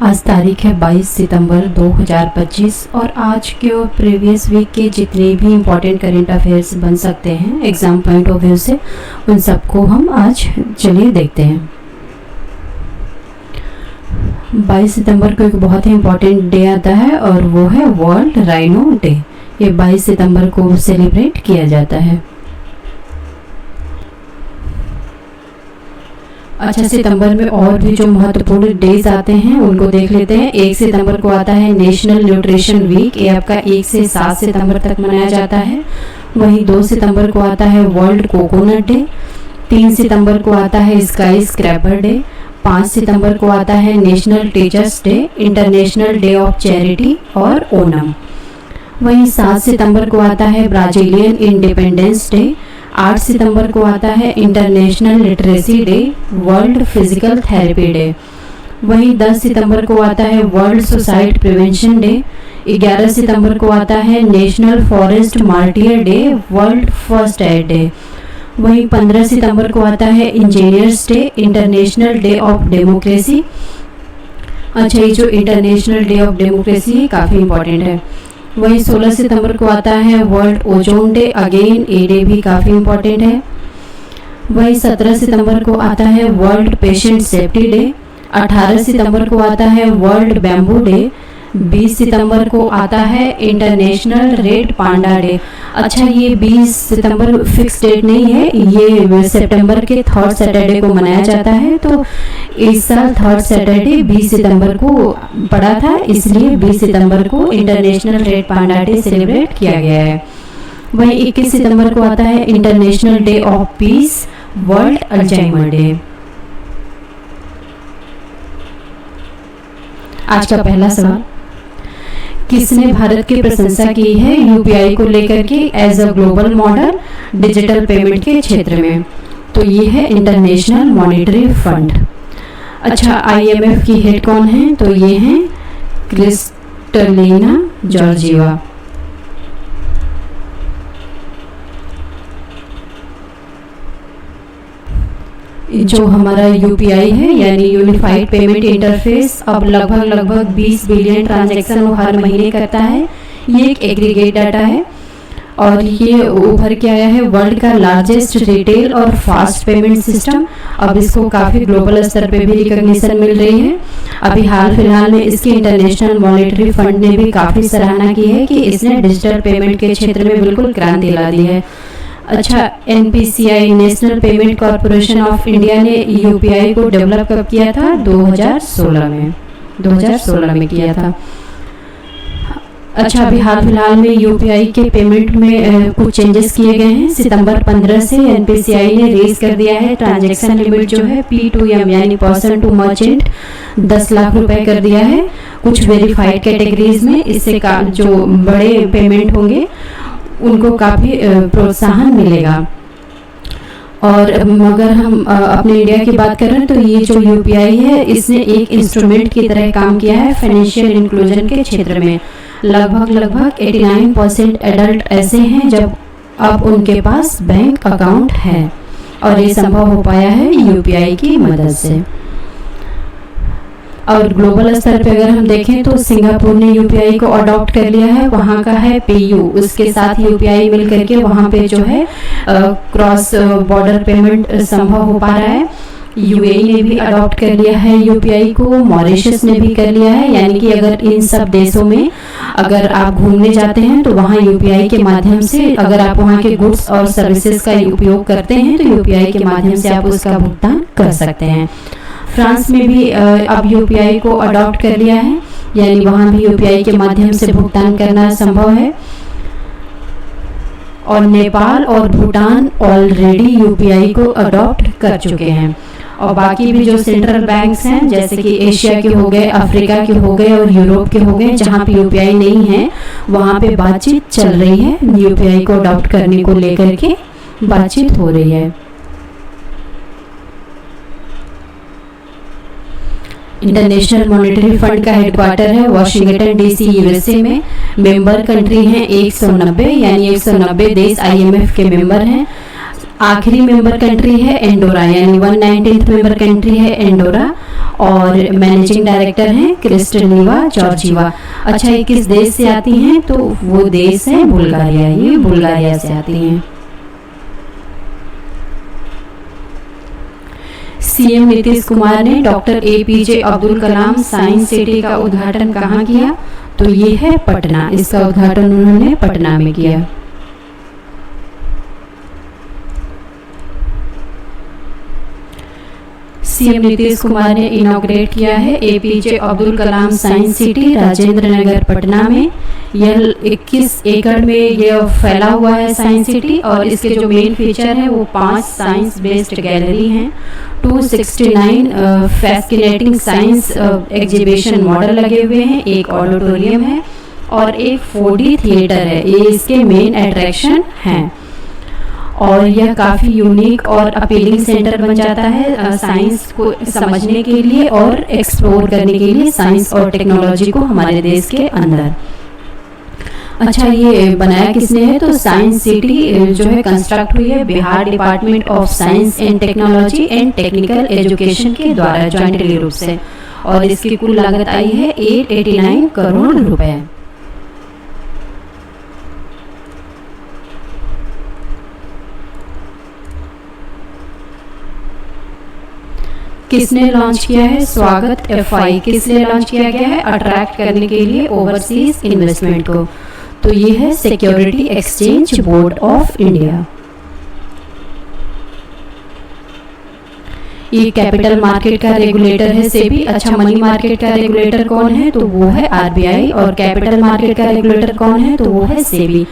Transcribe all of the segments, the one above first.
आज तारीख है 22 सितंबर 2025 और आज के और प्रीवियस वीक के जितने भी इम्पोर्टेंट करेंट अफेयर्स बन सकते हैं एग्ज़ाम पॉइंट ऑफ व्यू से, उन सबको हम आज चलिए देखते हैं। 22 सितंबर को एक बहुत ही इम्पोर्टेंट डे आता है और वो है वर्ल्ड राइनो डे। ये 22 सितंबर को सेलिब्रेट किया जाता है। अच्छा, सितंबर में और भी जो महत्वपूर्ण डेज आते हैं उनको देख लेते हैं। 1 सितंबर को आता है नेशनल न्यूट्रिशन वीक, ये आपका 1 से 7 सितंबर तक मनाया जाता है। वहीं 2 सितंबर को आता है वर्ल्ड कोकोनट डे। 3 सितंबर को आता है स्काई स्क्रैपर डे। 5 सितंबर को आता है national teachers day, international day of charity और ओनम। वहीं 7 सितंबर को आता है ब्राज़ीलियन इंडिपेंडेंस डे। 8 सितंबर को आता है international literacy day, world physical therapy day. वहीं 10 सितंबर को आता है वर्ल्ड सुसाइड प्रिवेंशन डे। 11 सितंबर को आता है national forest martyr day, world first aid day. वहीं 15 सितंबर को आता है engineers day, international day of democracy. अच्छा, ये जो इंटरनेशनल डे ऑफ डेमोक्रेसी है काफ़ी इंपॉर्टेंट है। वहीं 16 सितंबर को आता है world ozone day, again a day भी काफ़ी इम्पोर्टेंट है। वहीं 17 सितंबर को आता है वर्ल्ड पेशेंट सेफ्टी डे। 18 सितंबर को आता है वर्ल्ड बैम्बू डे। 20 सितंबर को आता है इंटरनेशनल रेड पांडा डे। अच्छा, ये 20 सितंबर फिक्स डेट नहीं है, ये सितंबर के 3rd सैटरडे को मनाया जाता है। तो इस साल 3rd सैटरडे 20 सितंबर को पड़ा था, इसलिए 20 सितंबर को international red panda day celebrate किया गया है। वहीं 21 सितंबर को आता है international day of peace, world Alzheimer day. आज का पहला सवाल, किसने भारत की प्रशंसा की है यूपीआई को लेकर के as a global model digital payment के क्षेत्र में? तो ये है इंटरनेशनल मॉनेटरी फंड। अच्छा, आईएमएफ की हेड कौन है? तो ये हैं क्रिस्टलिना जॉर्जिवा। जो हमारा यूपीआई है यानी यूनिफाइड पेमेंट इंटरफेस अब लगभग 20 बिलियन ट्रांजैक्शन हर महीने करता है। ये एक एग्रीगेट डाटा है और ये उभर के आया है वर्ल्ड का लार्जेस्ट रिटेल और फास्ट पेमेंट सिस्टम। अब इसको काफ़ी ग्लोबल स्तर पे भी रिकॉग्निशन मिल रही है। अभी हाल फिलहाल में इसकी इंटरनेशनल मॉनेटरी फंड ने भी काफ़ी सराहना की है कि इसने डिजिटल पेमेंट के क्षेत्र में बिल्कुल क्रांति ला दी है। अच्छा, NPCI national payment corporation of India ने यूपीआई को डेवलप कब किया था? 2016 में किया था। अच्छा, अभी हाल फिलहाल में यूपीआई के पेमेंट में कुछ चेंजेस किए गए हैं। सितंबर 15 से एनपीसीआई ने रेज कर दिया है ट्रांजैक्शन लिमिट जो है P2M यानी पर्सन टू मर्चेंट 10 लाख रुपए कर दिया है कुछ वेरीफाइड कैटेगरीज में। इससे जो बड़े पेमेंट होंगे उनको काफ़ी प्रोत्साहन मिलेगा। और अगर हम अपने इंडिया की बात करें तो ये जो यूपीआई है इसने एक इंस्ट्रूमेंट की तरह काम किया है फाइनेंशियल इंक्लूजन के क्षेत्र में। लगभग 89% एडल्ट ऐसे हैं जब अब उनके पास बैंक अकाउंट है और ये संभव हो पाया है यूपीआई की मदद से। और ग्लोबल स्तर पे अगर हम देखें तो सिंगापुर ने यूपीआई को अडॉप्ट कर लिया है, वहाँ का है पेयू, उसके साथ यूपीआई मिल करके वहाँ पे जो है क्रॉस बॉर्डर पेमेंट संभव हो पा रहा है। यूएई ने भी अडॉप्ट कर लिया है यूपीआई को, मॉरिशस ने भी कर लिया है। यानी कि अगर इन सब देशों में अगर आप घूमने जाते हैं तो वहाँ यूपीआई के माध्यम से अगर आप वहाँ के गुड्स और सर्विसेज का उपयोग करते हैं तो यूपीआई के माध्यम से आप उसका भुगतान कर सकते हैं। फ्रांस में भी अब यूपीआई को अडॉप्ट कर लिया है, यानी वहाँ भी यूपीआई के माध्यम से भुगतान करना संभव है। और नेपाल और भूटान ऑलरेडी यूपीआई को अडॉप्ट कर चुके हैं। और बाकी भी जो सेंट्रल बैंक्स हैं जैसे कि एशिया के हो गए, अफ्रीका के हो गए और यूरोप के हो गए, जहाँ पे यूपीआई नहीं है वहाँ पे बातचीत चल रही है। यूपीआई को अडॉप्ट करने को लेकर के बातचीत हो रही है। इंटरनेशनल मॉनेटरी फंड का हेडक्वार्टर है वाशिंगटन डीसी यूएसए में। मेंबर कंट्री हैं 190, यानी 190 देश आईएमएफ के मेंबर हैं। आखिरी मेंबर कंट्री है एंडोरा, यानी 119th मेंबर कंट्री है एंडोरा। और मैनेजिंग डायरेक्टर हैं क्रिस्टलिवा जॉर्जीवा। अच्छा, ये किस देश से आती हैं? तो वो देश है बुल्गारिया, ये बुल्गारिया से आती हैं। सीएम नीतीश कुमार ने doctor APJ Abdul Kalam science city का उद्घाटन कहाँ किया? तो ये है पटना। इसका उद्घाटन उन्होंने पटना में किया। सीएम नीतीश कुमार ने इनॉग्रेट किया है APJ Abdul Kalam science city Rajendra Nagar Patna में। यह 21 एकड़ में यह फैला हुआ है साइंस सिटी, और इसके जो मेन फीचर है वो 5 साइंस बेस्ड गैलरी हैं, 269 फैसिनेटिंग साइंस एग्जीबिशन मॉडल लगे हुए हैं, एक ऑडिटोरियम है और एक 4D थिएटर है। ये इसके मेन अट्रैक्शन हैं और यह काफ़ी यूनिक और अपीलिंग सेंटर बन जाता है साइंस को समझने के लिए और एक्सप्लोर करने के लिए साइंस और टेक्नोलॉजी को हमारे देश के अंदर। अच्छा, ये बनाया किसने है? तो साइंस सिटी जो है कंस्ट्रक्ट हुई है Bihar department of science and technology and technical education के द्वारा जॉइंटली रूप से, और इसकी कुल लागत आई है 889 करोड़ रुपए। किसने लॉन्च किया है? स्वागत एफआई किसने लॉन्च किया गया है? अट्रैक्ट करने के लिए ओवरसीज इन्वेस्टमेंट को। तो ये है security exchange board of India. ये कैपिटल मार्केट का रेगुलेटर है सेबी। अच्छा, मनी मार्केट का रेगुलेटर कौन है? तो वो है आरबीआई, और कैपिटल मार्केट का रेगुलेटर कौन है? तो वो है सेबी।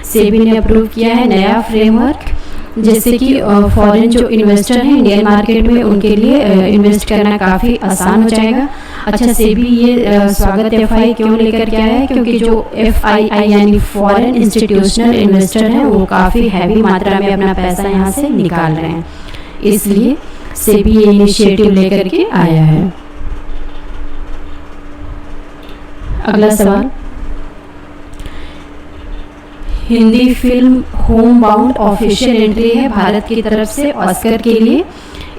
सेबी ने अप्रूव किया है नया फ्रेमवर्क, जैसे कि फॉरेन जो इन्वेस्टर हैं इंडियन मार्केट में उनके लिए इन्वेस्ट करना काफ़ी आसान हो जाएगा। अच्छा, सेबी ये स्वागत एफआई क्यों लेकर के आया है? क्योंकि जो एफआईआई यानी फॉरेन इंस्टीट्यूशनल इन्वेस्टर हैं वो काफ़ी हैवी मात्रा में अपना पैसा यहाँ से निकाल रहे हैं, इसलिए सेबी ये इनिशिएटिव लेकर के आया है। अगला सवाल, Hindi film home bound official entry है भारत की तरफ से ऑस्कर के लिए।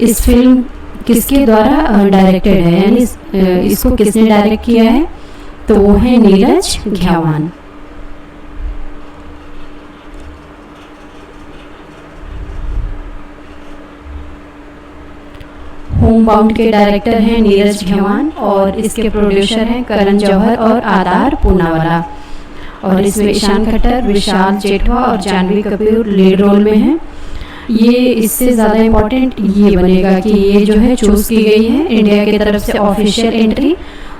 इस फिल्म किसके द्वारा डायरेक्टेड है, यानी इसको किसने डायरेक्ट किया है? तो वो है नीरज घ्यावान। होम बाउंड के डायरेक्टर हैं नीरज घ्यावान और इसके प्रोड्यूसर हैं करण जौहर और आधार पूनावाला, और इसमें ईशान खट्टर, विशाल जेठवा और जानवी कपूर लीड रोल में हैं। ये इससे ज़्यादा इम्पोर्टेंट ये बनेगा कि ये जो है चूज़ की गई है इंडिया की तरफ से ऑफिशियल एंट्री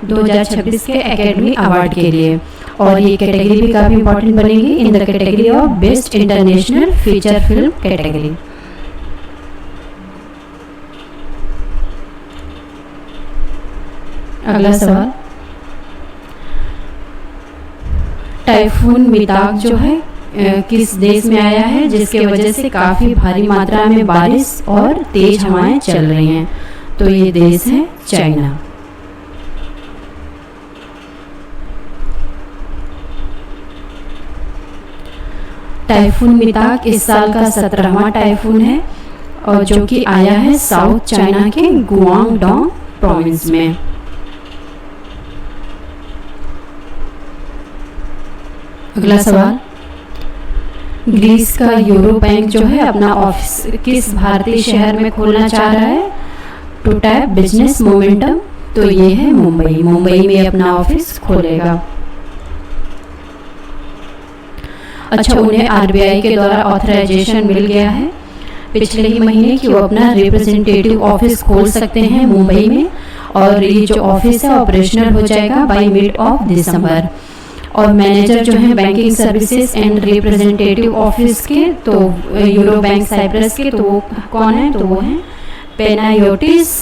2026 के एकेडमी अवार्ड के लिए, और ये कैटेगरी भी काफ़ी इम्पोर्टेंट बनेगी in the category of best international feature film category. अगला सवाल, टाइफून मिताक जो है किस देश में आया है जिसके वजह से काफ़ी भारी मात्रा में बारिश और तेज हवाएं चल रही हैं? तो ये देश है चाइना। टाइफून मिताक इस साल का 17वां टाइफून है और जो कि आया है साउथ चाइना के गुआंगडोंग प्रोविंस में। अगला सवाल, ग्रीस का यूरो बैंक जो है अपना ऑफिस किस भारतीय शहर में खोलना चाह रहा है टू टैप बिजनेस मोमेंटम? तो ये है मुंबई। मुंबई में अपना ऑफिस खोलेगा। अच्छा, उन्हें आरबीआई के द्वारा ऑथराइजेशन मिल गया है पिछले ही महीने कि वो अपना रिप्रेजेंटेटिव ऑफिस खोल सकते हैं मुंबई में, और ये जो ऑफिस है ऑपरेशनल हो जाएगा बाय मिड ऑफ दिसंबर। और मैनेजर जो है banking services and representative office के, तो यूरो बैंक साइप्रस के, तो वो कौन है? तो वो है पेनायोटिस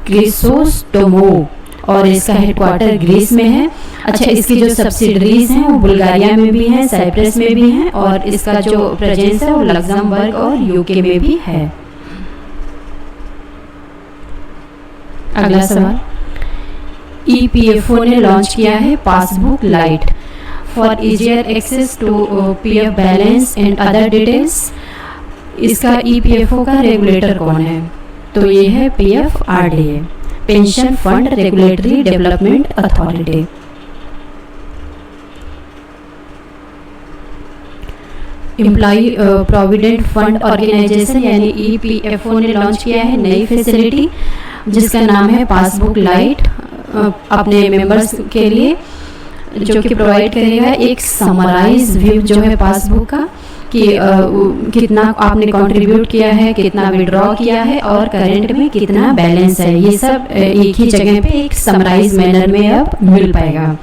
क्रिसोस्टोमो, और इसका हेडक्वार्टर ग्रीस में है। अच्छा, इसकी जो सब्सिडरीज हैं वो बुल्गारिया में भी हैं, साइप्रस में भी हैं, और इसका जो प्रेजेंस है वो लग्जमबर्ग और यूके में भी है। अगला सवाल, ईपीएफओ ने लॉन्च किया है passbook lite for easier access to PF balance and other details. इसका ईपीएफओ का रेगुलेटर कौन है? तो ये है PFRDA. Pension fund regulatory development authority. Employ provident fund organization यानी EPFO ने लॉन्च किया है नई फैसिलिटी जिसका नाम है पासबुक लाइट अपने मेंबर्स के लिए, जो कि प्रोवाइड करेगा एक समराइज व्यू जो है पासबुक का कि कितना आपने कंट्रीब्यूट किया है, कितना विड्रॉ किया है और करंट में कितना बैलेंस है, ये सब एक ही जगह पे एक समराइज मैनर में अब मिल पाएगा।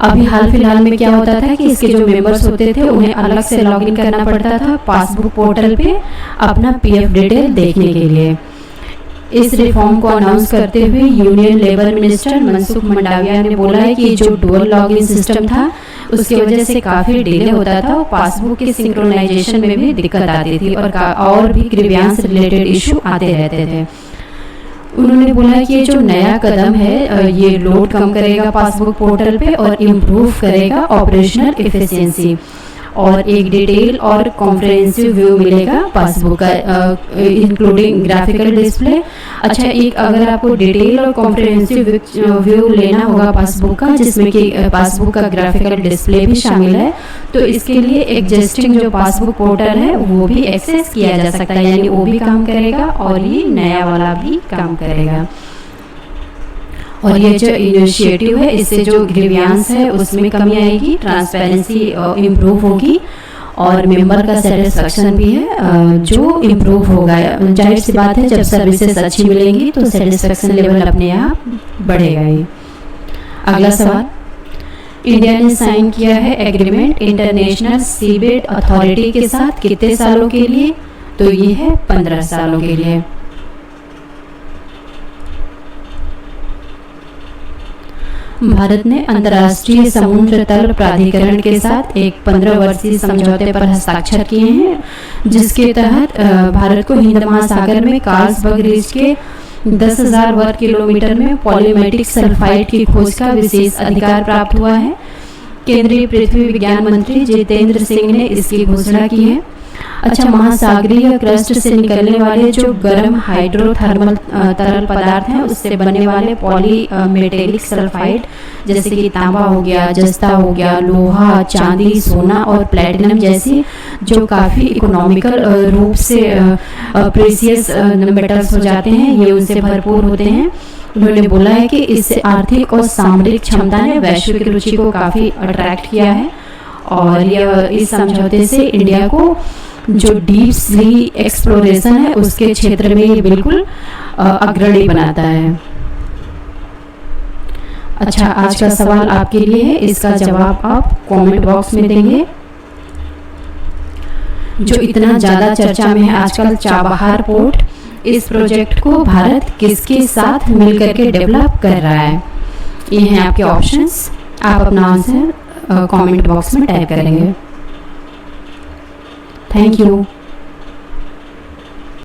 अभी हाल फिलहाल में क्या होता था कि इसके जो मेंबर्स होते थे उन्हें अलग से लॉगिन करना पड़ता था पासबुक पोर्टल पे अपना PF डिटेल देखने के लिए। इस रिफॉर्म को अनाउंस करते हुए union labour minister Mansukh Mandaviya ने बोला है कि जो डुअल लॉगिन सिस्टम था उसकी वजह से काफ़ी डिले होता था और पासबुक के सिंक्रोनाइजेशन में भी दिक्कत आती थी और भी ग्रीवियंस रिलेटेड इशू आते रहते थे। उन्होंने बोला कि ये जो नया कदम है ये लोड कम करेगा पासबुक पोर्टल पे और इम्प्रूव करेगा ऑपरेशनल एफिशिएंसी और एक डिटेल और कॉम्प्रिहेंसिव व्यू मिलेगा पासबुक का इंक्लूडिंग ग्राफिकल डिस्प्ले। अच्छा, एक अगर आपको डिटेल और कॉम्प्रिहेंसिव व्यू लेना होगा पासबुक का जिसमें कि पासबुक का ग्राफिकल डिस्प्ले भी शामिल है, तो इसके लिए एग्जिस्टिंग जो पासबुक पोर्टल है वो भी एक्सेस किया जा सकता है, यानी वो भी काम करेगा और ये नया वाला भी काम करेगा। और ये जो इनिशिएटिव है इससे जो ग्रीवियंस है उसमें कमी आएगी, ट्रांसपेरेंसी इम्प्रूव होगी और मेंबर का सेटिस्फेक्शन भी है जो इम्प्रूव होगा। जाहिर सी बात है जब सर्विसेज अच्छी मिलेंगी तो सेटिस्फेक्शन लेवल अपने आप बढ़ेगा ही। अगला सवाल, इंडिया ने साइन किया है एग्रीमेंट इंटरनेशनल सीबेड अथॉरिटी के साथ कितने सालों के लिए? तो ये है 15 सालों के लिए। भारत ने अंतर्राष्ट्रीय समुद्र तल प्राधिकरण के साथ एक 15 वर्षीय समझौते पर हस्ताक्षर किए हैं जिसके तहत भारत को हिंद महासागर में कार्लसबर्ग रीच के 10,000 वर्ग किलोमीटर में पॉलीमेटिक सल्फाइड की खोज का विशेष अधिकार प्राप्त हुआ है। केंद्रीय पृथ्वी विज्ञान मंत्री जितेंद्र सिंह ने इसकी घोषणा की है। अच्छा, महासागरीय क्रस्ट से निकलने वाले जो गर्म हाइड्रोथर्मल तरल पदार्थ हैं उससे बनने वाले पॉलीमेटेलिक सल्फाइड जैसे कि तांबा हो गया, जस्ता हो गया, लोहा, चांदी, सोना और प्लेटिनम जैसी जो काफ़ी इकोनॉमिकल रूप से प्रेशियस मेटल्स हो जाते हैं, ये उनसे भरपूर होते हैं। उन्होंने बोला है कि इससे आर्थिक और सामरिक क्षमता ने वैश्विक रुचि को काफ़ी अट्रैक्ट किया है और यह इस समझौते से इंडिया को जो डीप सी एक्सप्लोरेशन है उसके क्षेत्र में ये बिल्कुल अग्रणी बनाता है। अच्छा, आज का सवाल आपके लिए है, इसका जवाब आप कमेंट बॉक्स में देंगे। जो इतना ज़्यादा चर्चा में है आजकल चाबहार पोर्ट, इस प्रोजेक्ट को भारत किसके साथ मिलकर के डेवलप कर रहा है? ये हैं आपके ऑप्शंस, आप अपना आंसर कमेंट बॉक्स में टाइप करेंगे। Thank you.